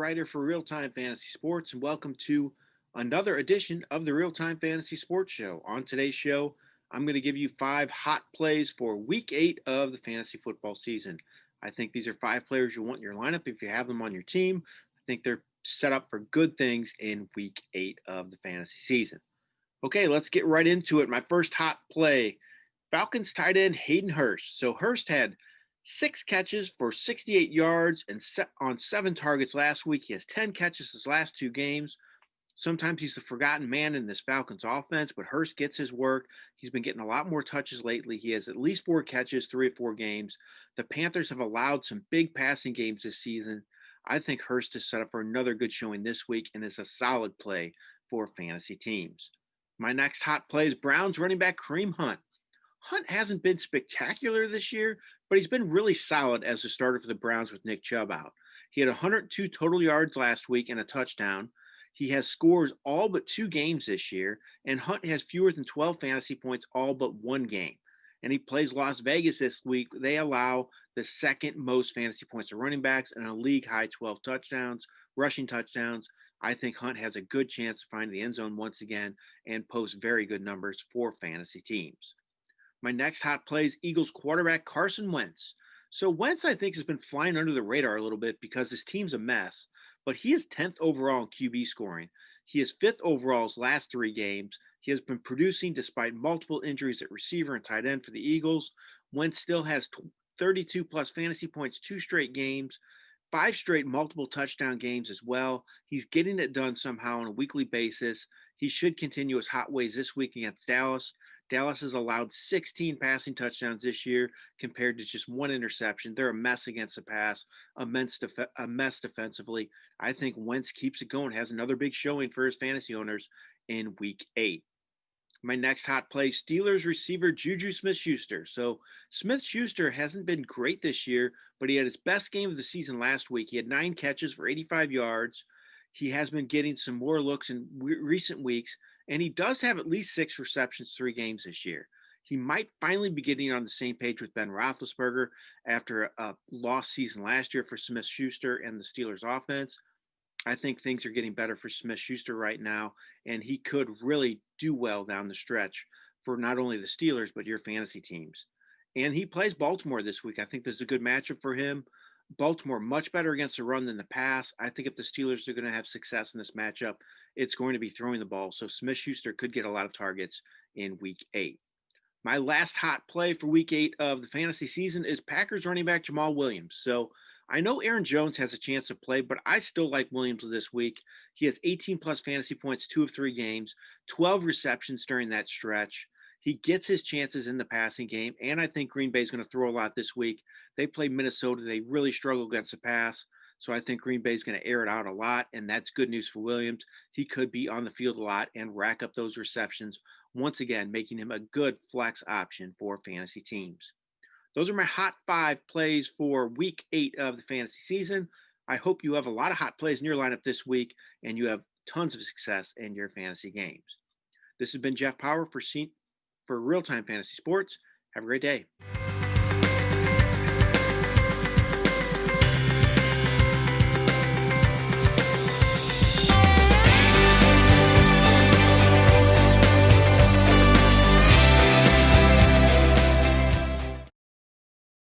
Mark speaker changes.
Speaker 1: writer for RealTime Fantasy Sports, and welcome to another edition of the RealTime Fantasy Sports Show. On today's show, I'm going to give you 5 hot plays for Week 8 of the fantasy football season. I think these are 5 players you want in your lineup if you have them on your team. I think they're set up for good things in Week 8 of the fantasy season. Okay, let's get right into it. My first hot play, Falcons tight end Hayden Hurst. So Hurst had 6 catches for 68 yards and on 7 targets last week. He has 10 catches his last 2 games. Sometimes he's the forgotten man in this Falcons offense, but Hurst gets his work. He's been getting a lot more touches lately. He has at least 4 catches, 3 or 4 games. The Panthers have allowed some big passing games this season. I think Hurst is set up for another good showing this week and is a solid play for fantasy teams. My next hot play is Browns running back Kareem Hunt. Hunt hasn't been spectacular this year, but he's been really solid as a starter for the Browns with Nick Chubb out. He had 102 total yards last week and a touchdown. He has scores all but 2 games this year, and Hunt has fewer than 12 fantasy points all but 1 game. And he plays Las Vegas this week. They allow the second most fantasy points to running backs and a league high 12 touchdowns, rushing touchdowns. I think Hunt has a good chance to find the end zone once again and post very good numbers for fantasy teams. My next hot play is Eagles quarterback Carson Wentz. So Wentz, I think, has been flying under the radar a little bit because his team's a mess, but he is 10th overall in QB scoring. He is 5th overall his last 3 games. He has been producing despite multiple injuries at receiver and tight end for the Eagles. Wentz still has 32 plus fantasy points 2 straight games. 5 straight multiple touchdown games as well. He's getting it done somehow on a weekly basis. He should continue his hot ways this week against Dallas. Dallas has allowed 16 passing touchdowns this year compared to just 1 interception. They're a mess against the pass, a mess defensively. I think Wentz keeps it going, has another big showing for his fantasy owners in Week 8. My next hot play, Steelers receiver JuJu SmithSchuster. So SmithSchuster hasn't been great this year, but he had his best game of the season last week. He had 9 catches for 85 yards. He has been getting some more looks in recent weeks, and he does have at least 6 receptions 3 games this year. He might finally be getting on the same page with Ben Roethlisberger after a lost season last year for SmithSchuster and the Steelers offense. I think things are getting better for SmithSchuster right now, and he could really do well down the stretch for not only the Steelers, but your fantasy teams. And he plays Baltimore this week. I think this is a good matchup for him. Baltimore much better against the run than the pass. I think if the Steelers are going to have success in this matchup, it's going to be throwing the ball. So SmithSchuster could get a lot of targets in Week 8. My last hot play for Week 8 of the fantasy season is Packers running back Jamaal Williams. So I know Aaron Jones has a chance to play, but I still like Williams this week. He has 18 plus fantasy points 2 of 3 games, 12 receptions during that stretch. He gets his chances in the passing game, and I think Green Bay is going to throw a lot this week. They play Minnesota. They really struggle against the pass, so I think Green Bay is going to air it out a lot, and that's good news for Williams. He could be on the field a lot and rack up those receptions, once again making him a good flex option for fantasy teams. Those are my hot 5 plays for Week 8 of the fantasy season. I hope you have a lot of hot plays in your lineup this week, and you have tons of success in your fantasy games. This has been Jeff Paur for RealTime Fantasy Sports. Have a great day.